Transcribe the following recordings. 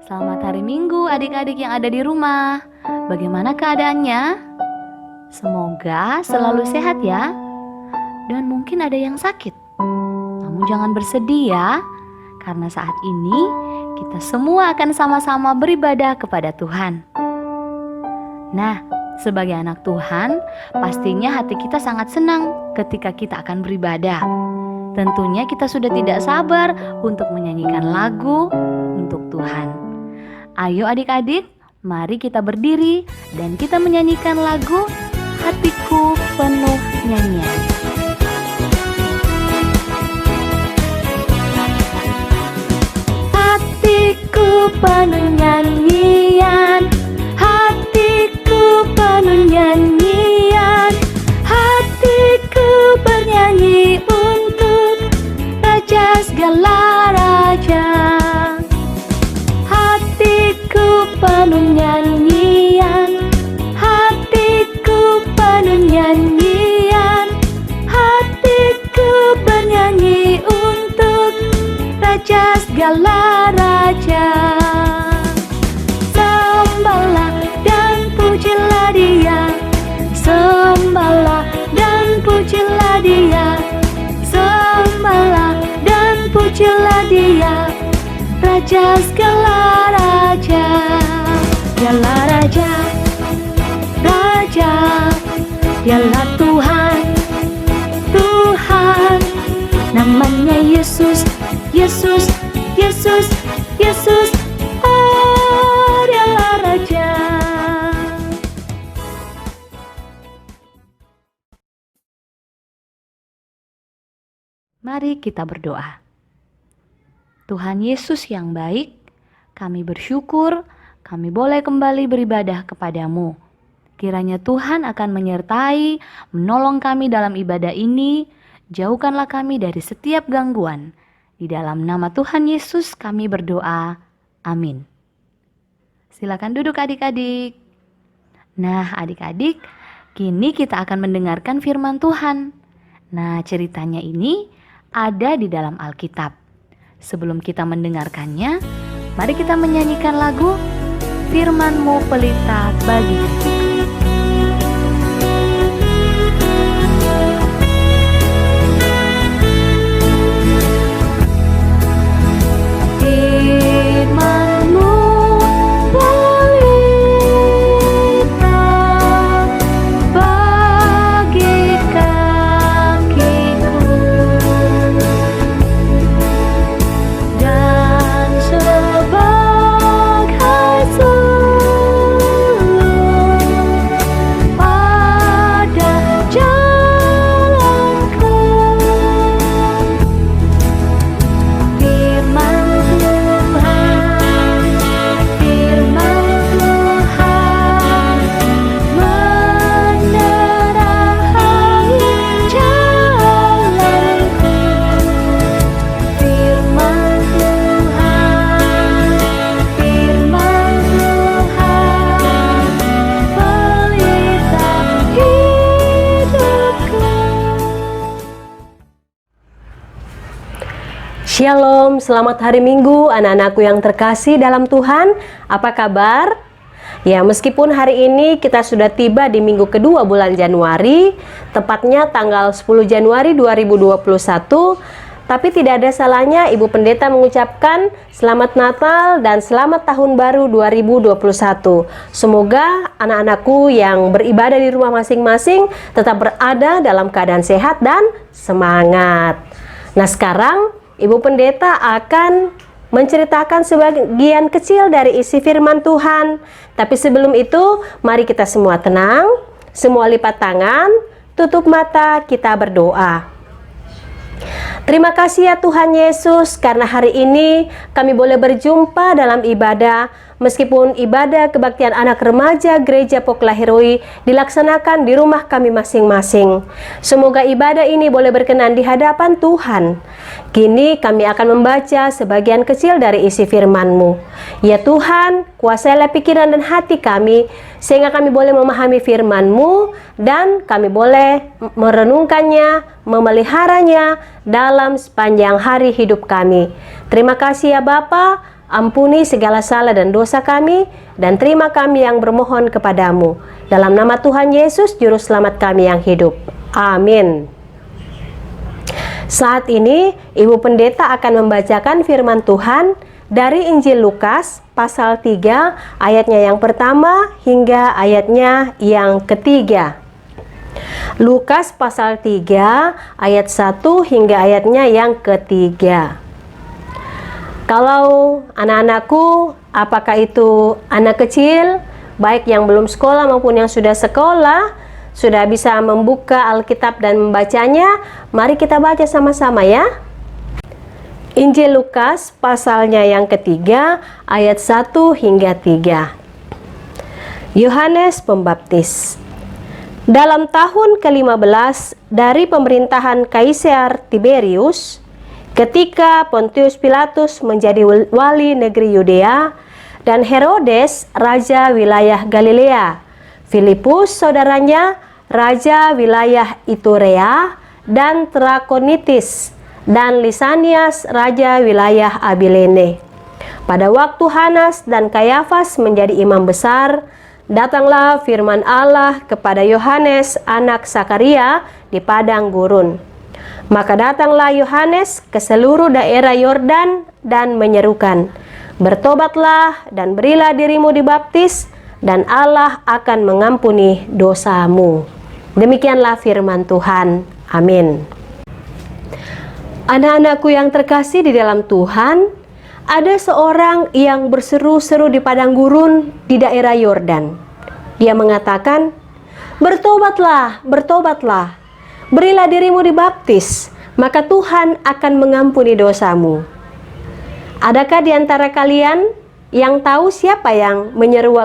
Selamat hari Minggu adik-adik yang ada di rumah. Bagaimana keadaannya? Semoga selalu sehat ya. Dan mungkin ada yang sakit. Namun jangan bersedih ya, karena saat ini kita semua akan sama-sama beribadah kepada Tuhan. Nah, sebagai anak Tuhan, pastinya hati kita sangat senang ketika kita akan beribadah. Tentunya kita sudah tidak sabar untuk menyanyikan lagu untuk Tuhan. Ayo adik-adik, mari kita berdiri dan kita menyanyikan lagu Hatiku Penuh Nyanyian. Hatiku penuh nyanyian, hatiku penuh nyanyian, hatiku bernyanyi untuk Raja segala raja. Hatiku penuh nyanyian, hatiku penuh nyanyian, hatiku bernyanyi untuk Raja segala raja. Sembahlah dan pujilah Dia, sembahlah dan pujilah Dia, sembahlah dan pujilah Dia, Raja segala raja. Dialah Raja, Raja, Dialah Tuhan, Tuhan. Namanya Yesus, Yesus, Yesus, Yesus. Oh, Dialah Raja. Mari kita berdoa. Tuhan Yesus yang baik, kami bersyukur kami boleh kembali beribadah kepadamu. Kiranya Tuhan akan menyertai, menolong kami dalam ibadah ini. Jauhkanlah kami dari setiap gangguan. Di dalam nama Tuhan Yesus kami berdoa. Amin. Silakan duduk adik-adik. Nah adik-adik, kini kita akan mendengarkan firman Tuhan. Nah ceritanya ini ada di dalam Alkitab. Sebelum kita mendengarkannya, mari kita menyanyikan lagu Firman-Mu Pelita bagi hatiku. Firman-Mu pelita bagi kakiku dan sebagai sulur pada jalanku. Firman Tuhan, firman Tuhan menerangi jalanku. Firman Tuhan, firman Tuhan pelita hidupku. Shalom, selamat hari Minggu anak-anakku yang terkasih dalam Tuhan. Apa kabar? Ya, meskipun hari ini kita sudah tiba di minggu kedua bulan Januari, tepatnya tanggal 10 Januari 2021, tapi tidak ada salahnya Ibu Pendeta mengucapkan Selamat Natal dan Selamat Tahun Baru 2021. Semoga anak-anakku yang beribadah di rumah masing-masing tetap berada dalam keadaan sehat dan semangat. Nah sekarang Ibu Pendeta akan menceritakan sebagian kecil dari isi firman Tuhan. Tapi sebelum itu, mari kita semua tenang, semua lipat tangan, tutup mata, kita berdoa. Terima kasih ya Tuhan Yesus, karena hari ini kami boleh berjumpa dalam ibadah. Meskipun ibadah kebaktian anak remaja Gereja Poklaheroi dilaksanakan di rumah kami masing-masing. Semoga ibadah ini boleh berkenan di hadapan Tuhan. Kini kami akan membaca sebagian kecil dari isi firman-Mu. Ya Tuhan, kuasailah pikiran dan hati kami, sehingga kami boleh memahami firman-Mu dan kami boleh merenungkannya, memeliharanya dalam sepanjang hari hidup kami. Terima kasih ya Bapa. ampuni segala salah dan dosa kami, dan terima kami yang bermohon kepadamu. Dalam nama Tuhan Yesus, Juru Selamat kami yang hidup. Amin. Saat ini, Ibu Pendeta akan membacakan firman Tuhan dari Injil Lukas pasal 3 ayatnya yang pertama hingga ayatnya yang ketiga. Lukas pasal 3 ayat 1 hingga ayatnya yang ketiga. Kalau anak-anakku, apakah itu anak kecil, baik yang belum sekolah maupun yang sudah sekolah, sudah bisa membuka Alkitab dan membacanya, mari kita baca sama-sama ya. Injil Lukas pasalnya yang ketiga ayat 1 hingga 3. Yohanes Pembaptis. Dalam tahun ke-15 dari pemerintahan Kaisar Tiberius, ketika Pontius Pilatus menjadi wali negeri Yudea dan Herodes raja wilayah Galilea, Filipus saudaranya raja wilayah Iturea dan Trakonitis, dan Lisanias raja wilayah Abilene. Pada waktu Hanas dan Kayafas menjadi imam besar, datanglah firman Allah kepada Yohanes anak Sakaria di padang gurun. Maka datanglah Yohanes ke seluruh daerah Yordan dan menyerukan, "Bertobatlah dan berilah dirimu dibaptis, dan Allah akan mengampuni dosamu." Demikianlah firman Tuhan. Amin. Anak-anakku yang terkasih di dalam Tuhan, ada seorang yang berseru-seru di padang gurun di daerah Yordan. Dia mengatakan, "Bertobatlah, bertobatlah, berilah dirimu dibaptis, maka Tuhan akan mengampuni dosamu." Adakah di antara kalian yang tahu siapa yang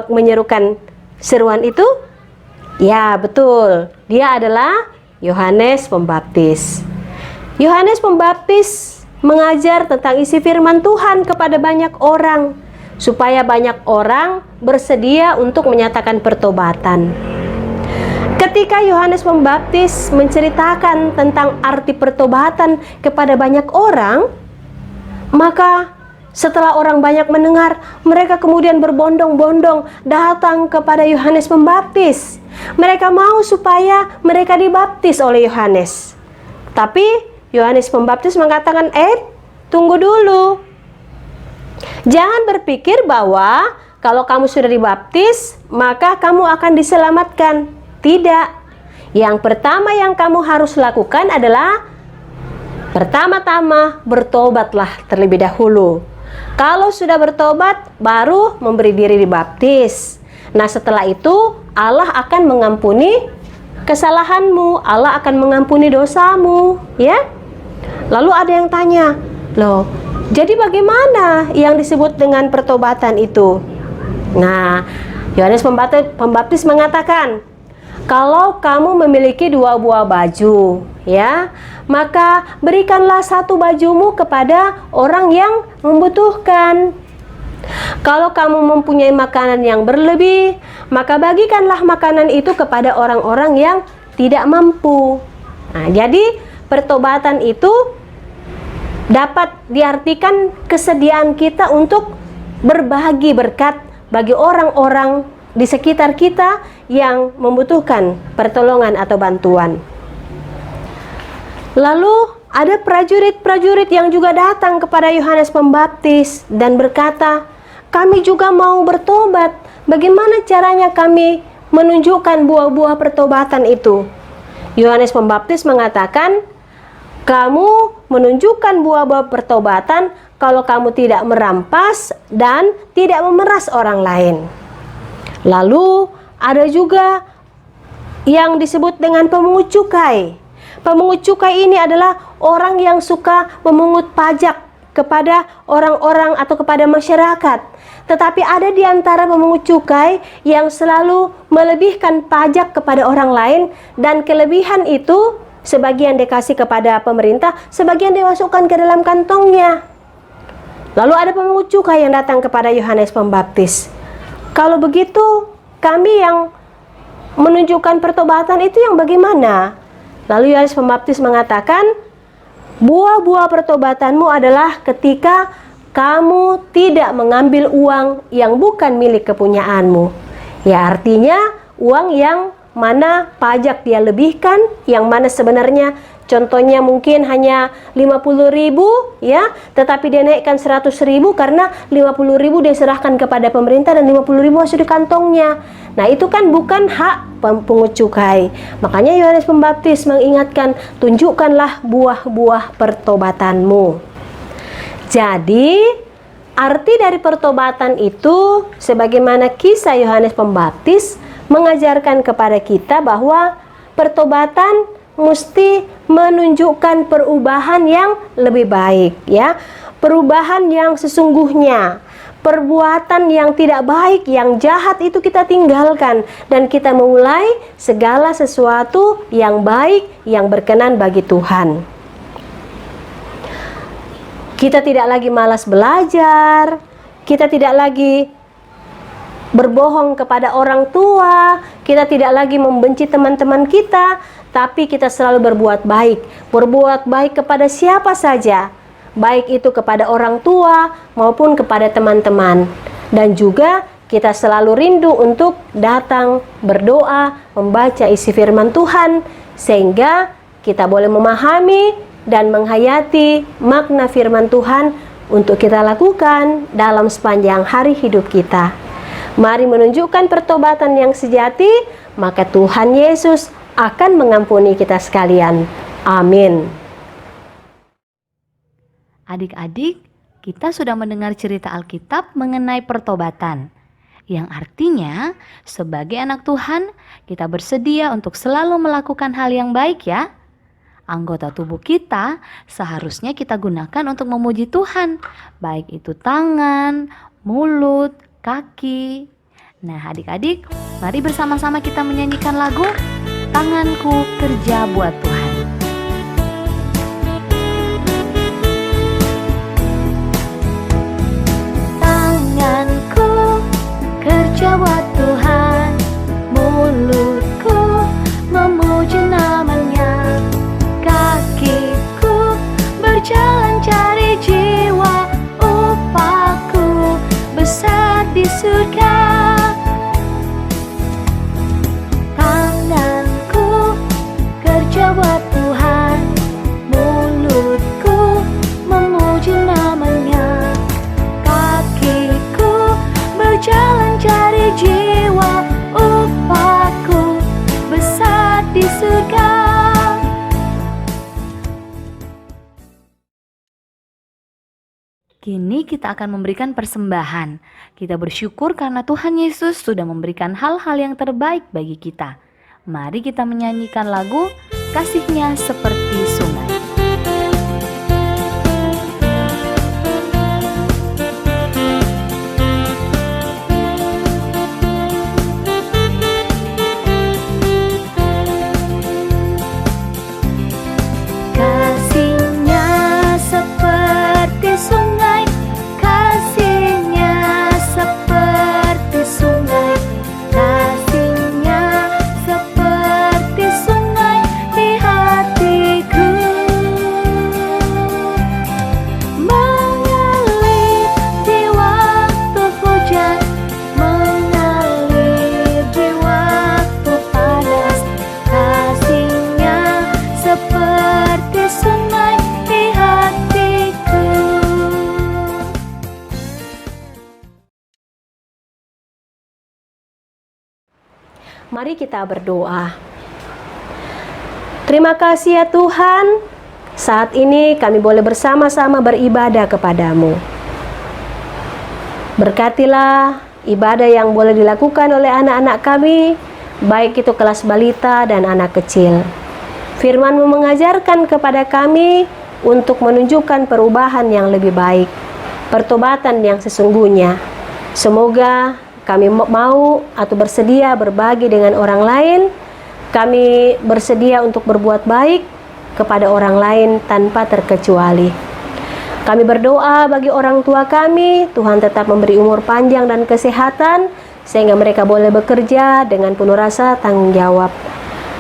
menyerukan seruan itu? Ya, betul. Dia adalah Yohanes Pembaptis. Yohanes Pembaptis mengajar tentang isi firman Tuhan kepada banyak orang, supaya banyak orang bersedia untuk menyatakan pertobatan. Ketika Yohanes Pembaptis menceritakan tentang arti pertobatan kepada banyak orang, maka setelah orang banyak mendengar, mereka kemudian berbondong-bondong datang kepada Yohanes Pembaptis. Mereka mau supaya mereka dibaptis oleh Yohanes. Tapi Yohanes Pembaptis mengatakan, tunggu dulu. Jangan berpikir bahwa kalau kamu sudah dibaptis, maka kamu akan diselamatkan. Tidak. Yang pertama yang kamu harus lakukan adalah pertama-tama bertobatlah terlebih dahulu. Kalau sudah bertobat, baru memberi diri dibaptis. Nah, setelah itu Allah akan mengampuni kesalahanmu, Allah akan mengampuni dosamu, ya. Lalu ada yang tanya, loh, jadi bagaimana yang disebut dengan pertobatan itu? Nah, Yohanes Pembaptis mengatakan, kalau kamu memiliki 2 buah baju, ya, maka berikanlah 1 bajumu kepada orang yang membutuhkan. Kalau kamu mempunyai makanan yang berlebih, maka bagikanlah makanan itu kepada orang-orang yang tidak mampu. Nah, jadi pertobatan itu dapat diartikan kesediaan kita untuk berbagi berkat bagi orang-orang di sekitar kita yang membutuhkan pertolongan atau bantuan. Lalu ada prajurit-prajurit yang juga datang kepada Yohanes Pembaptis dan berkata, "Kami juga mau bertobat. Bagaimana caranya kami menunjukkan buah-buah pertobatan itu?" Yohanes Pembaptis mengatakan, "Kamu menunjukkan buah-buah pertobatan kalau kamu tidak merampas dan tidak memeras orang lain." Lalu ada juga yang disebut dengan pemungut cukai. Pemungut cukai ini adalah orang yang suka memungut pajak kepada orang-orang atau kepada masyarakat. Tetapi ada di antara pemungut cukai yang selalu melebihkan pajak kepada orang lain, dan kelebihan itu sebagian dikasih kepada pemerintah, sebagian dimasukkan ke dalam kantongnya. Lalu ada pemungut cukai yang datang kepada Yohanes Pembaptis. "Kalau begitu, kami yang menunjukkan pertobatan itu yang bagaimana?" Lalu Yohanes Pembaptis mengatakan, "Buah-buah pertobatanmu adalah ketika kamu tidak mengambil uang yang bukan milik kepunyaanmu. Ya, artinya uang yang mana pajak dia lebihkan, yang mana sebenarnya contohnya mungkin hanya 50.000 ya, tetapi dia naikkan 100.000 karena 50.000 dia serahkan kepada pemerintah dan 50.000 masuk di kantongnya. Nah, itu kan bukan hak pungut cukai. Makanya Yohanes Pembaptis mengingatkan, tunjukkanlah buah-buah pertobatanmu. Jadi, arti dari pertobatan itu sebagaimana kisah Yohanes Pembaptis mengajarkan kepada kita bahwa pertobatan mesti menunjukkan perubahan yang lebih baik ya. Perubahan yang sesungguhnya. Perbuatan yang tidak baik, yang jahat itu kita tinggalkan dan kita memulai segala sesuatu yang baik yang berkenan bagi Tuhan. Kita tidak lagi malas belajar, kita tidak lagi berbohong kepada orang tua, kita tidak lagi membenci teman-teman kita, tapi kita selalu berbuat baik. Berbuat baik kepada siapa saja, baik itu kepada orang tua maupun kepada teman-teman. Dan juga kita selalu rindu untuk datang berdoa, membaca isi firman Tuhan, sehingga kita boleh memahami dan menghayati makna firman Tuhan untuk kita lakukan dalam sepanjang hari hidup kita. Mari menunjukkan pertobatan yang sejati, maka Tuhan Yesus akan mengampuni kita sekalian. Amin. Adik-adik, kita sudah mendengar cerita Alkitab mengenai pertobatan, yang artinya sebagai anak Tuhan, kita bersedia untuk selalu melakukan hal yang baik ya. Anggota tubuh kita seharusnya kita gunakan untuk memuji Tuhan, baik itu tangan, mulut, kaki. Nah, adik-adik, mari bersama-sama kita menyanyikan lagu Tanganku Kerja Buat Tuhan. Tanganku kerja buat Tuhan, mulutku memuji namanya, kakiku berjalan cari jiwa, upahku besar di surga. Tanganku kerja buat Tuhan, mulutku memuji namanya, kakiku berjalan cari jiwa, upahku besar di surga. Kini kita akan memberikan persembahan. Kita bersyukur karena Tuhan Yesus sudah memberikan hal-hal yang terbaik bagi kita. Mari kita menyanyikan lagu Kasih-Nya Seperti Sungai. Kasih-Nya seperti sungai, kasih-Nya seperti sungai, kasih-Nya seperti sungai di hatiku. Mengalir di waktu hujan, mengalir di waktu panas, kasih-Nya seperti sungai di hatiku. Mari kita berdoa. Terima kasih ya Tuhan, saat ini kami boleh bersama-sama beribadah kepadamu. Berkatilah ibadah yang boleh dilakukan oleh anak-anak kami, baik itu kelas balita dan anak kecil. Firman-Mu mengajarkan kepada kami untuk menunjukkan perubahan yang lebih baik, pertobatan yang sesungguhnya. Semoga kami mau atau bersedia berbagi dengan orang lain. Kami bersedia untuk berbuat baik kepada orang lain tanpa terkecuali. Kami berdoa bagi orang tua kami, Tuhan tetap memberi umur panjang dan kesehatan, sehingga mereka boleh bekerja dengan penuh rasa tanggung jawab.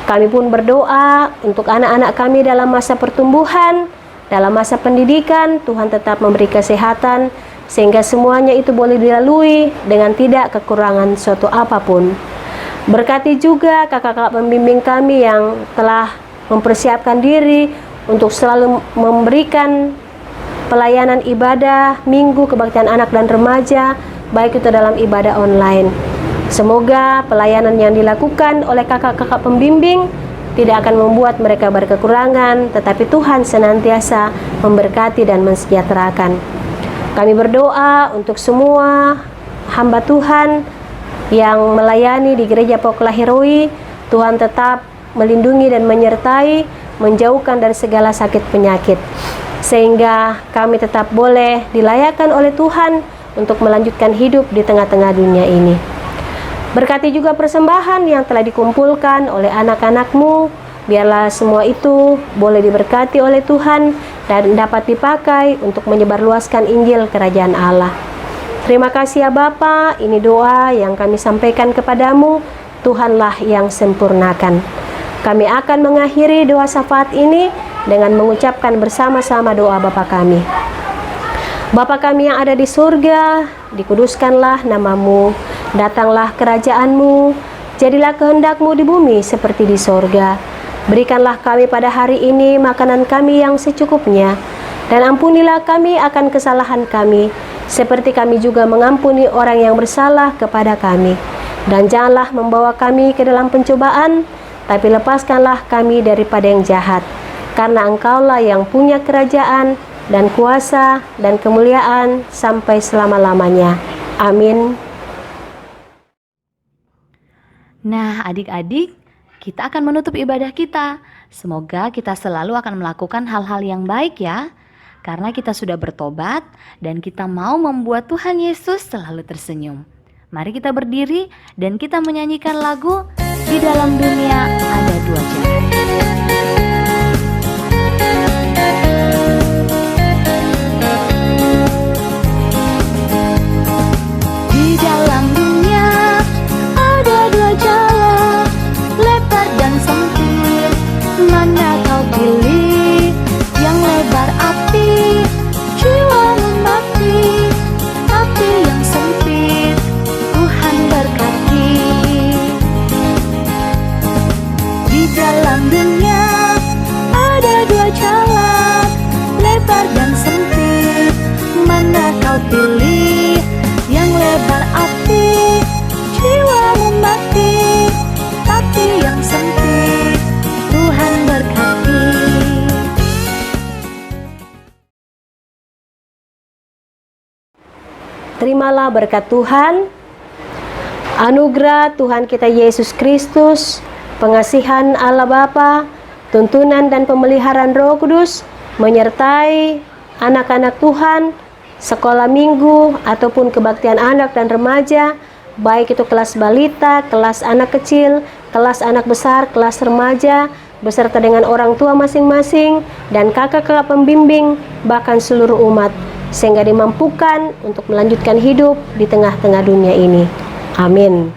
Kami pun berdoa untuk anak-anak kami dalam masa pertumbuhan, dalam masa pendidikan, Tuhan tetap memberi kesehatan sehingga semuanya itu boleh dilalui dengan tidak kekurangan suatu apapun. Berkati juga kakak-kakak pembimbing kami yang telah mempersiapkan diri untuk selalu memberikan pelayanan ibadah minggu kebaktian anak dan remaja, baik itu dalam ibadah online. Semoga pelayanan yang dilakukan oleh kakak-kakak pembimbing tidak akan membuat mereka berkekurangan, tetapi Tuhan senantiasa memberkati dan mensejahterakan. Kami berdoa untuk semua hamba Tuhan yang melayani di Gereja Pokla Heroi. Tuhan tetap melindungi dan menyertai, menjauhkan dari segala sakit penyakit, sehingga kami tetap boleh dilayakkan oleh Tuhan untuk melanjutkan hidup di tengah-tengah dunia ini. Berkati juga persembahan yang telah dikumpulkan oleh anak-anak-Mu. Biarlah semua itu boleh diberkati oleh Tuhan dan dapat dipakai untuk menyebarluaskan Injil Kerajaan Allah. Terima kasih ya Bapa, ini doa yang kami sampaikan kepadamu. Tuhanlah yang sempurnakan. Kami akan mengakhiri doa syafaat ini dengan mengucapkan bersama-sama doa Bapa kami. Bapa kami yang ada di surga, dikuduskanlah namamu, datanglah kerajaan-Mu, jadilah kehendak-Mu di bumi seperti di sorga. Berikanlah kami pada hari ini makanan kami yang secukupnya, dan ampunilah kami akan kesalahan kami, seperti kami juga mengampuni orang yang bersalah kepada kami. Dan janganlah membawa kami ke dalam pencobaan, tapi lepaskanlah kami daripada yang jahat. Karena Engkaulah yang punya kerajaan, dan kuasa, dan kemuliaan sampai selama-lamanya. Amin. Nah, adik-adik, kita akan menutup ibadah kita. Semoga kita selalu akan melakukan hal-hal yang baik ya. Karena kita sudah bertobat dan kita mau membuat Tuhan Yesus selalu tersenyum. Mari kita berdiri dan kita menyanyikan lagu Di Dalam Dunia Ada Dua Jalan. Di dalam dunia ada dua jalan, lebar dan sempit. Mana kau pilih? Yang lebar api, jiwamu mati. Tapi yang sempit, Tuhan berkati. Di dalam dunia ada dua jalan, lebar dan sempit. Mana kau pilih? Yang lebar api, jiwamu mati. Tapi yang sempit, Tuhan berkati. Terimalah berkat Tuhan, anugerah Tuhan kita Yesus Kristus, pengasihan Allah Bapa, tuntunan dan pemeliharaan Roh Kudus menyertai anak-anak Tuhan, sekolah minggu ataupun kebaktian anak dan remaja, baik itu kelas balita, kelas anak kecil, kelas anak besar, kelas remaja, beserta dengan orang tua masing-masing dan kakak-kakak pembimbing, bahkan seluruh umat, sehingga dimampukan untuk melanjutkan hidup di tengah-tengah dunia ini. Amin.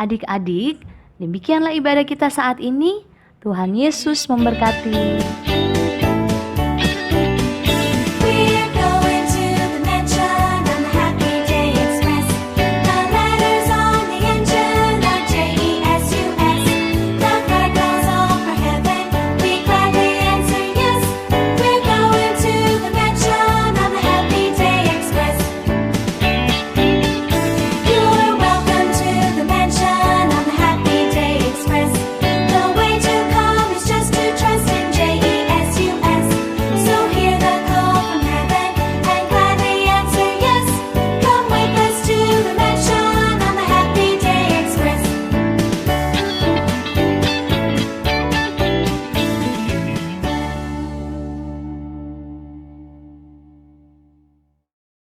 Adik-adik, demikianlah ibadah kita saat ini. Tuhan Yesus memberkati.